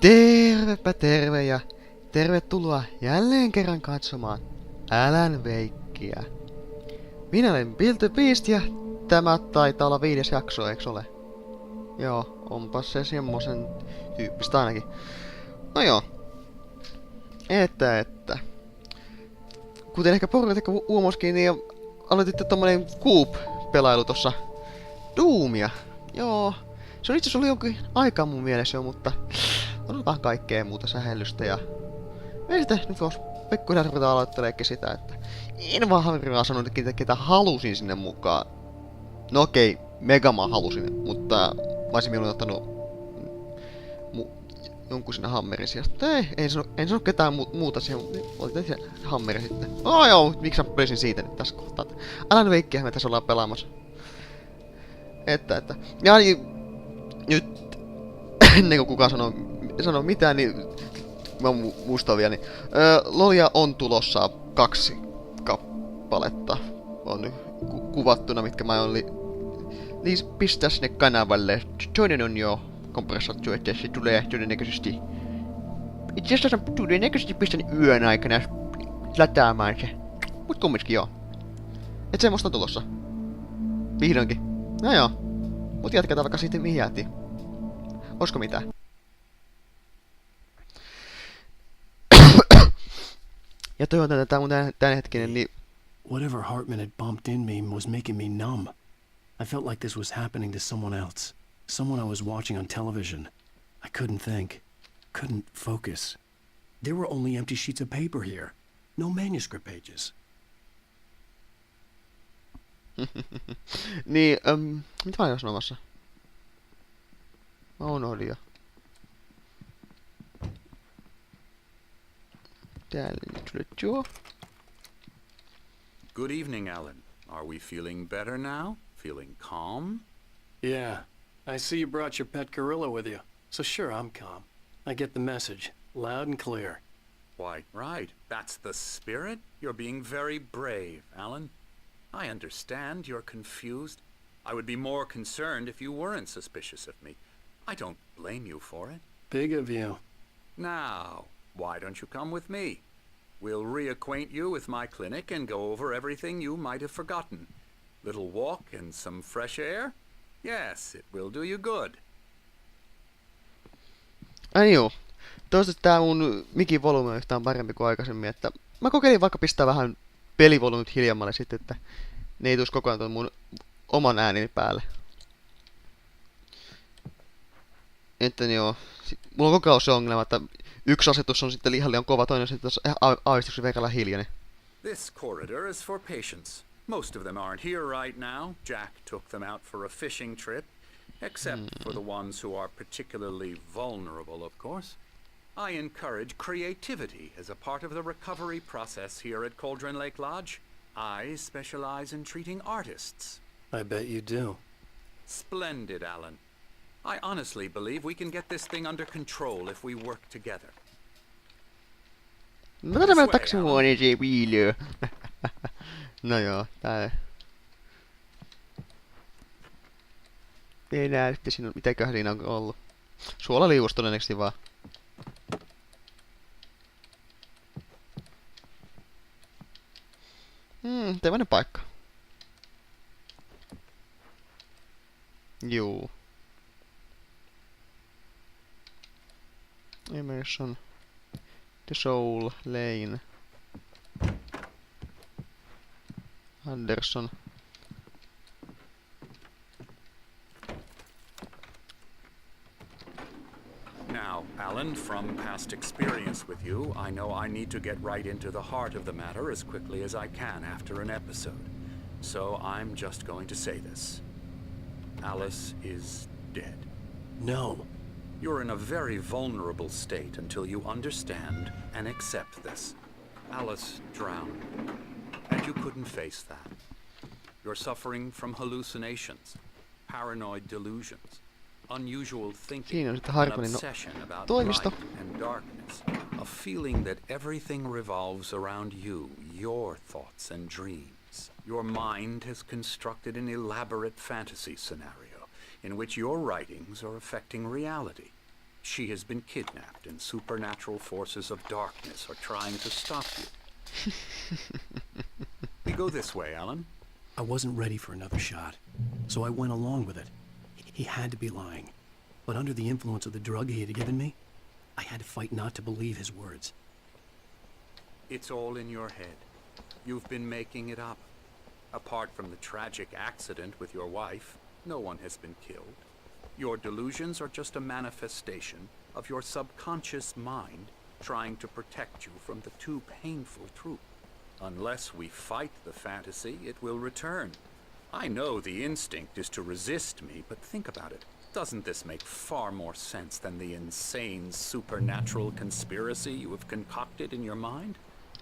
Tervepä terve ja tervetuloa jälleen kerran katsomaan Alan Wakeä. Minä olen Bill the Beast ja tämä taitaa olla 5. jakso, eiks ole? Joo, onpas se semmosen tyyppistä ainakin. No joo. Että. Kuten ehkä porukat ehkä huomoskin, niin aloititte tommonen Coop-pelailu tossa Doomia. Joo. Se on itse asiassa ollut jonkin aikaa mun mielessä jo, mutta on vähän kaikkea muuta sähellystä ja ei sitä nyt vois pikkuhiljaa ruveta aloitteleekin sitä, että en vaan harraa sanonut, että ketä halusin sinne mukaan. No okei, Megaman halusin, mutta mä olisin mieluummin ottanut jonkun sinne Hammerin sijasta. Mutta en sano ketään muuta siihen, otin se Hammeri sitten. Joo, miksi mä pelisin siitä nyt tässä kohtaa. Alan Wakeähän me tässä ollaan pelaamassa. Että. Ja niin, nyt ennen kuin kukaan sanoo mitään, niin mä muistan vielä, niin Lolia on tulossa 2 kappaletta. On nyt kuvattuna, mitkä mä olin pistää sinne kanavalle. Toinen on jo kompressattu, että se tulee todennäköisesti. Itse asiassa todennäköisesti pistän yön aikana lataamaan se. Mut kumminkin joo. Et semmoista on tulossa. Vihdoinkin. No joo. Mut jatketaan vaikka sitten mihin jäätiin. Oisko mitään? Ja toivotaan, että tää mun tämänhetkinen niin... Whatever Hartman had bumped in me was making me numb. I felt like this was happening to someone else. Someone I was watching on television. I couldn't think. Couldn't focus. There were only empty sheets of paper here. No manuscript pages. Niin, mitä mä olin sanomassa? Mä unohdin jo. Täällä nyt joo. Good evening, Alan. Are we feeling better now? Feeling calm? Yeah. I see you brought your pet gorilla with you. So sure, I'm calm. I get the message. Loud and clear. Why, right. That's the spirit. You're being very brave, Alan. I understand you're confused. I would be more concerned if you weren't suspicious of me. I don't blame you for it. Big of you. Now, why don't you come with me? We'll reacquaint you with my clinic and go over everything you might have forgotten. Little walk and some fresh air? Yes, it will do you good. Ai joo. Toivottavasti tää mun mikin volyymi yhtään parempi kuin aikaisemmin, että mä kokeilin vaikka pistää vähän pelivolyymit hiljemmalle sitten, että ne ei tuis koko ajan tuon mun oman äänini päälle. Että joo, mulla on koko ajan se ongelma, että yksi asetus on sitten ihan liian kova, toinen sitten aavistuksen verran hiljainen. This corridor is for patients. Most of them aren't here right now. Jack took them out for a fishing trip. Except for the ones who are particularly vulnerable, of course. I encourage creativity as a part of the recovery process here at Cauldron Lake Lodge. I specialize in treating artists. I bet you do. Splendid, Alan. I honestly believe we can get this thing under control if we work together. Mä tänään mennä taksihuoneeseen viilöön. No joo, tää... Ei näe sitten siinä, mitäköhän siinä on ollut. Suolaliuos todennäköisesti vaan. Teemäinen paikka. Juu. Emerson. The Soul Lane. Anderson. Now, Alan, from past experience with you, I know I need to get right into the heart of the matter as quickly as I can after an episode. So I'm just going to say this. Alice is dead. No. You're in a very vulnerable state until you understand and accept this. Alice drowned, and you couldn't face that. You're suffering from hallucinations, paranoid delusions, unusual thinking, an obsession about light and darkness, a feeling that everything revolves around you, your thoughts and dreams. Your mind has constructed an elaborate fantasy scenario in which your writings are affecting reality, She has been kidnapped and supernatural forces of darkness are trying to stop you. We go this way, Alan. I wasn't ready for another shot, so I went along with it. He had to be lying. But under the influence of the drug he had given me, I had to fight not to believe his words. It's all in your head. You've been making it up. Apart from the tragic accident with your wife, no one has been killed. Your delusions are just a manifestation of your subconscious mind trying to protect you from the too painful truth. Unless we fight the fantasy, it will return. I know the instinct is to resist me, but think about it. Doesn't this make far more sense than the insane supernatural conspiracy you have concocted in your mind?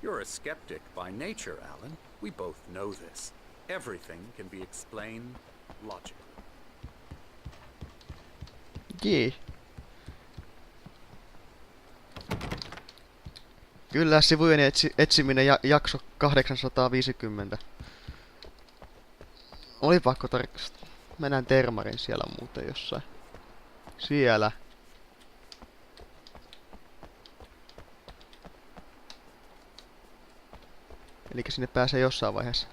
You're a skeptic by nature, Alan. We both know this. Everything can be explained logically. Jee. Kyllä, sivujen etsiminen jakso 850. Oli pakko tarkistaa. Mä näen termarin siellä muuten jossain. Siellä. Elikkä sinne pääsee jossain vaiheessa.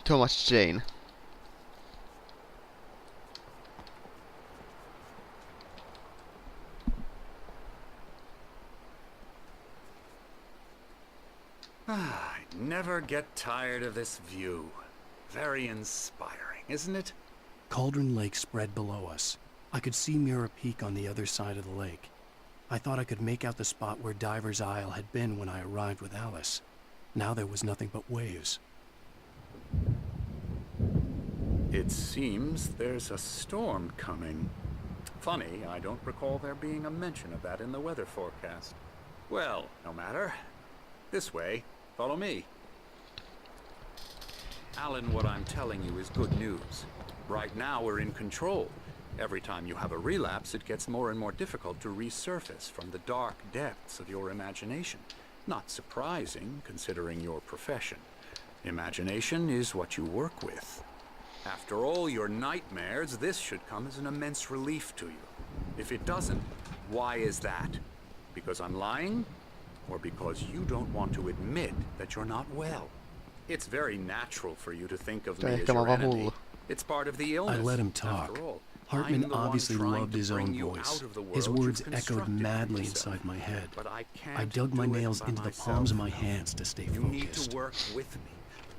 Thomas Jane. I never get tired of this view. Very inspiring, isn't it? Cauldron Lake spread below us. I could see Mirror Peak on the other side of the lake. I thought I could make out the spot where Diver's Isle had been when I arrived with Alice. Now there was nothing but waves. It seems there's a storm coming. Funny, I don't recall there being a mention of that in the weather forecast. Well, no matter. This way. Follow me. Alan, what I'm telling you is good news. Right now we're in control. Every time you have a relapse, it gets more and more difficult to resurface from the dark depths of your imagination. Not surprising, considering your profession. Imagination is what you work with. After all your nightmares, this should come as an immense relief to you. If it doesn't, why is that? Because I'm lying? Or because you don't want to admit that you're not well? It's very natural for you to think of me as your enemy. It's part of the illness. I let him talk. After all, Hartman I'm the one obviously trying loved to his bring own you voice. out of the world His you've words echoed constructed madly for yourself. inside my head. But I can't I dug my do it nails by into the myself. palms of my hands to stay You need focused. to work with me.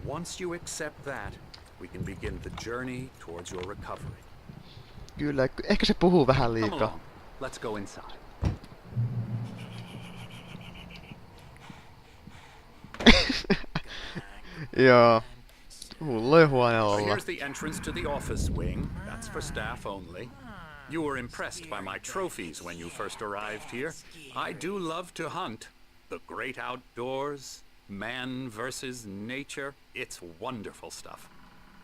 Once you accept that, we can begin the journey towards your recovery. Kyllä, ehkä se puhuu vähän Come liikaa. along. Let's go inside. Joo. Hulluja huone olla. Here's the entrance to the office wing. That's for staff only. You were impressed by my trophies when you first arrived here. I do love to hunt. The great outdoors, man versus nature. It's wonderful stuff.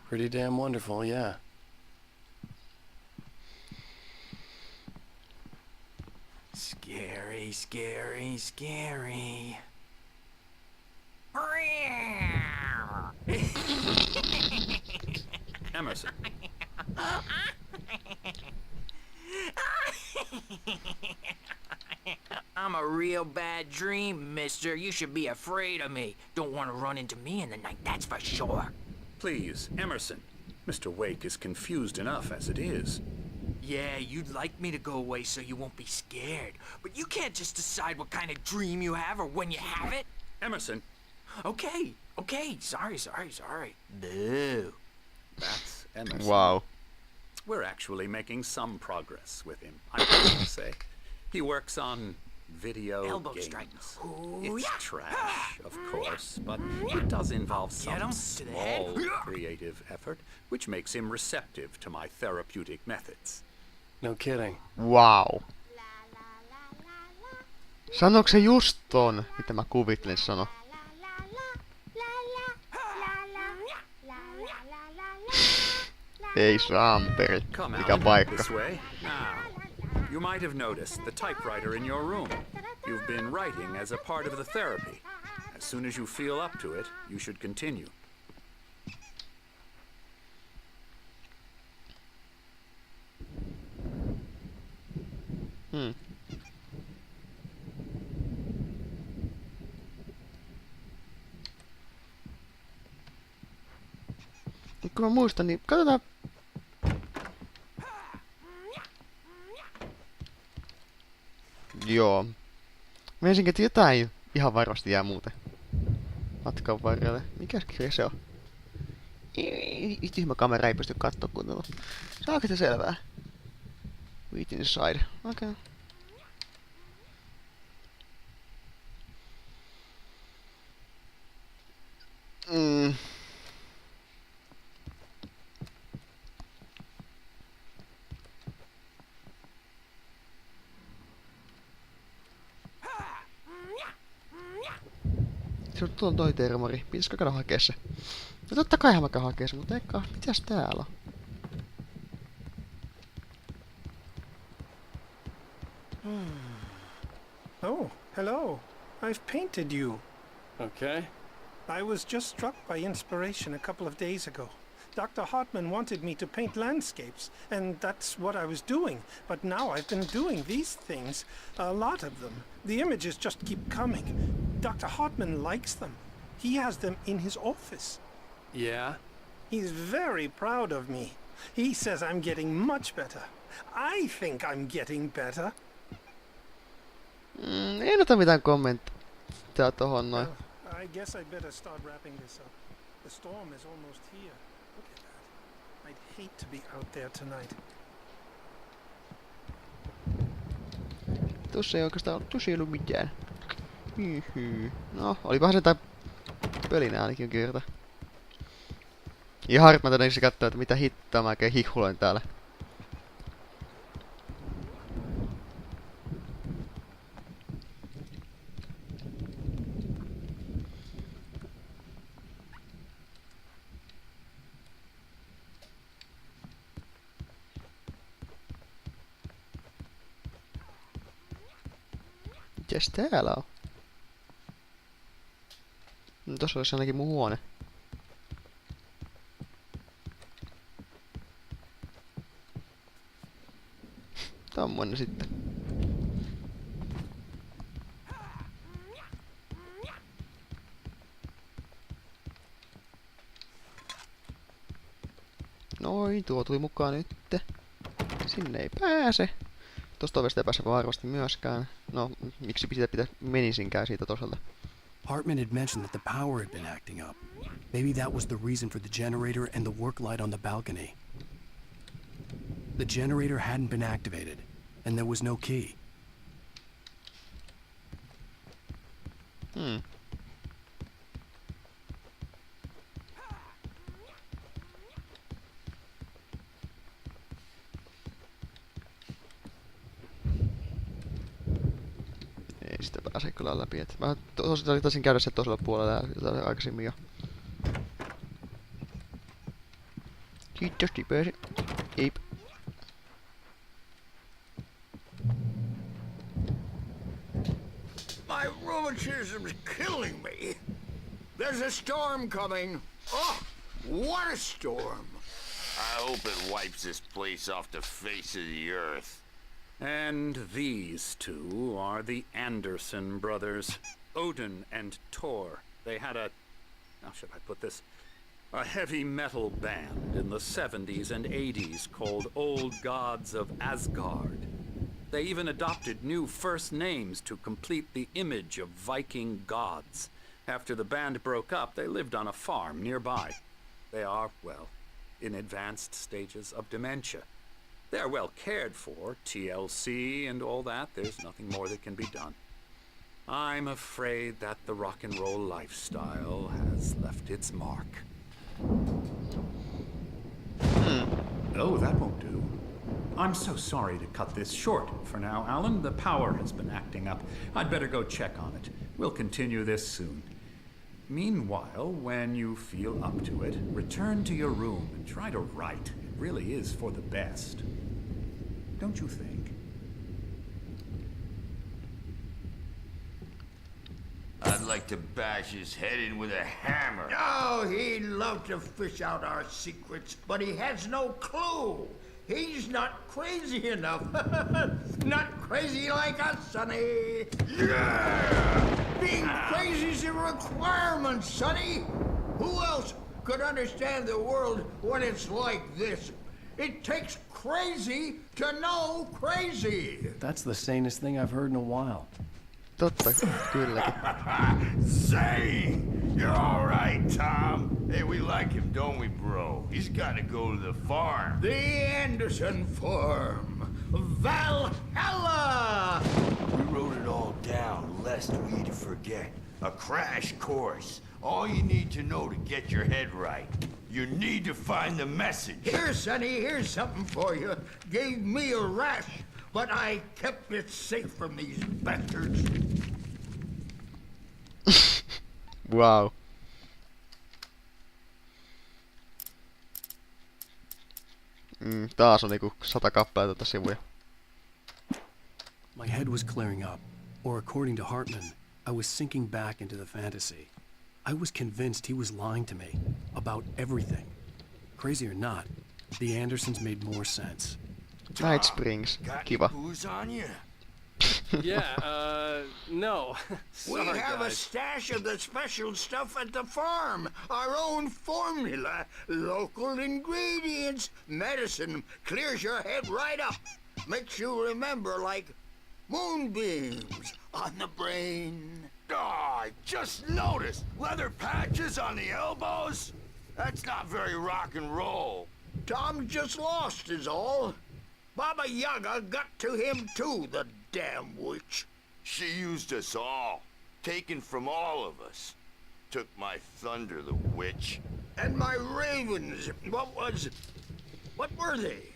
Pretty damn wonderful, yeah. Scary, scary, scary. Emerson, I'm a real bad dream, mister. You should be afraid of me. Don't want to run into me in the night, that's for sure. please, Emerson. Mr. Wake is confused enough as it is. Yeah, you'd like me to go away so you won't be scared. But you can't just decide what kind of dream you have or when you have it. Emerson, Okay, sorry. Boo. that's Emerson. Wow. We're actually making some progress with him, I'm proud to say. He works on video Elbow games. strike. Ooh, It's yeah. trash, of course, but it does involve Get him some to the head. small creative effort, which makes him receptive to my therapeutic methods. No kidding. Wow. Sanoiko se just ton, mitä mä kuvittelin sano? Ei samperi. Come Mikä out paikka. this way. Now, You might have noticed the typewriter in your room. You've been writing as a part of the therapy. As soon as you feel up to it, you should continue. Nyt kun mä muistan, niin katsotaan. Joo. Mä ensin, että jotain ihan varmasti jää muuten matkan varrelle. Mikäs kirja se on? Tyhmä kamera ei pysty kattoo kunnolla. Saako se selvää? Read inside. Okei. Okay. Se on tuolla toi termori. Pitäisikö käydä hakea se? No totta kai mä käyn hakea se, mutta eikä. Mitäs täällä on? Oh, hello. I've painted you. Okay. I was just struck by inspiration a couple of days ago. Dr. Hartman wanted me to paint landscapes, and that's what I was doing. But now I've been doing these things, a lot of them. The images just keep coming. Dr. Hartman likes them. He has them in his office. Yeah? He's very proud of me. He says I'm getting much better. I think I'm getting better. Ei ota mitään kommenttia tohon noin. Well, I guess I'd better start wrapping this up. The storm is almost here. Look at that. I'd hate to be out there tonight. Tuossa ei oikeastaan ollut mitään. No, olipahan se tää pölinä ainakin kerta. Ja Hartman todennäköisesti katsoo, että mitä hittoa mä oikein hihuloin täällä. Mitäs täällä on? No, tossa olisi ainakin mun huone. Tommonen sitten. Noin, tuo tuli mukaan nyt. Sinne ei pääse. Tosta ovesta ei pääse varmasti myöskään. No, miksi menisinkään siitä toselta? Hartman had mentioned that the power had been acting up. Maybe that was the reason for the generator and the work light on the balcony. The generator hadn't been activated, and there was no key. Ei sitä pääse kyllä läpi. Et mä taisin käydä se toisella puolella aikaisemmin jo. Kiitos, pääsi. Ei. My rheumatism's killing me. There's a storm coming. Oh, what a storm. I hope it wipes this place off the face of the earth. And these two are the Anderson brothers, Odin and Thor. They had a, how should I put this, a heavy metal band in the 70s and 80s called Old Gods of Asgard. They even adopted new first names to complete the image of Viking gods. After the band broke up, they lived on a farm nearby. They are, well, in advanced stages of dementia. They're well cared for, TLC and all that. There's nothing more that can be done. I'm afraid that the rock and roll lifestyle has left its mark. Oh, that won't do. I'm so sorry to cut this short for now, Alan. The power has been acting up. I'd better go check on it. We'll continue this soon. Meanwhile, when you feel up to it, return to your room and try to write. It really is for the best. Don't you think? like to bash his head in with a hammer. Oh, he'd love to fish out our secrets, but he has no clue. He's not crazy enough. Not crazy like us, Sonny. Yeah! Being crazy's a requirement, Sonny. Who else could understand the world when it's like this? It takes crazy to know crazy. That's the sanest thing I've heard in a while. Totta, kylläkin. Say, you're all right, Tom. Hey, we like him, don't we, bro? He's got to go to the farm. The Anderson Farm. Valhalla! We wrote it all down, lest we'd forget. A crash course. All you need to know to get your head right. You need to find the message. Here, Sonny, here's something for you. Gave me a rash, but I kept it safe from these bastards. Wow. Taas on niinku 100 kappaleita sivuja. My head was clearing up, or according to Hartman, I was sinking back into the fantasy. I was convinced he was lying to me about everything. Crazy or not, the Andersons made more sense. Night Springs. Got Kiva. any booze on you? No. We have a stash of the special stuff at the farm. Our own formula. Local ingredients. Medicine. Clears your head right up. Makes you remember like moonbeams on the brain. Oh, I just noticed. Leather patches on the elbows? That's not very rock and roll. Tom just lost is all. Baba Yaga got to him too, the damn witch. She used us all. Taken from all of us. Took my thunder, the witch. And my ravens, what were they?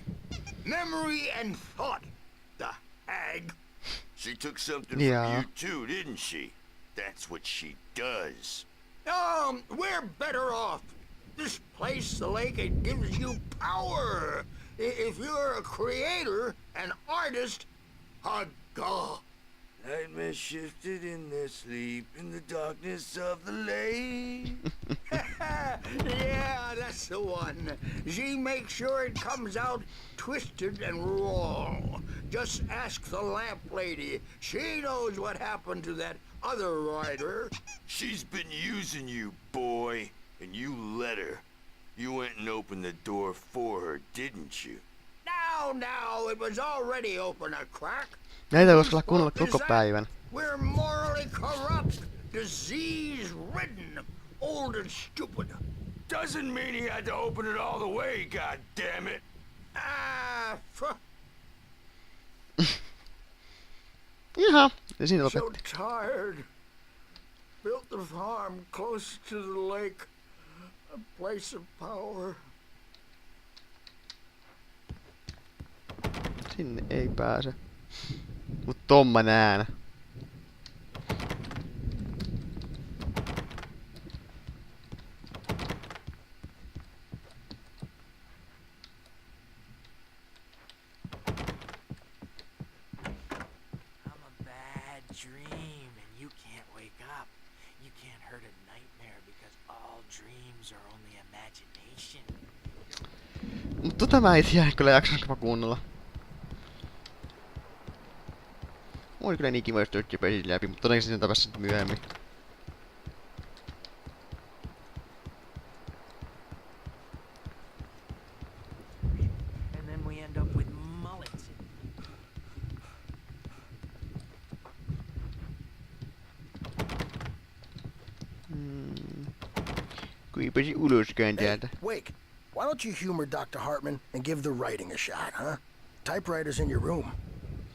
Memory and thought, the hag. She took something Yeah. from you too, didn't she? That's what she does. We're better off. This place, the lake, it gives you power. If you're a creator, an artist, a god. Nightmare shifted in their sleep in the darkness of the lake. Yeah, that's the one. She makes sure it comes out twisted and raw. Just ask the lamp lady. She knows what happened to that other rider. She's been using you, boy, and you let her. You went and opened the door for her, didn't you? Now, it was already open a crack. Näitä voisi olla kuunnella koko päivän. We're morally corrupt, disease-ridden, old and stupid. Doesn't mean he had to open it all the way, god damn it. Jaha, ja siinä So lopetti. tired. Built the farm close to the lake, a place of power. Sinne ei pääse. Mut tomma näen. I'm a bad dream, and you can't wake up. You can't hurt a nightmare because all dreams are only imagination. Mut tota mä en tiedä kyllä jaksanko kuunnella. Mulla oli kyllä niin kiva, jos Dirty Page läpi, mutta todennäköisesti sen tapas sitten myöhemmin. And then we end up with mullets. Kuipasi ylöskään Hey, täältä. Wake, why don't you humor Dr. Hartman and give the writing a shot, huh? Typewriter's in your room.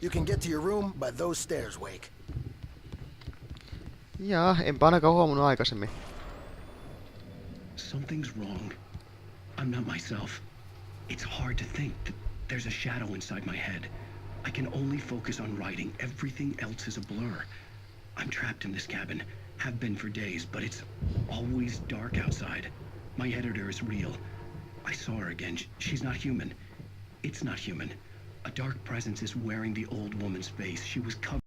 You can get to your room by those stairs, Wake. Jaa, enpä ainakaan huomannut aikaisemmin. Something's wrong. I'm not myself. It's hard to think that there's a shadow inside my head. I can only focus on writing. Everything else is a blur. I'm trapped in this cabin. Have been for days, but it's always dark outside. My editor is real. I saw her again. She's not human. It's not human. A dark presence is wearing the old woman's face. She was covered.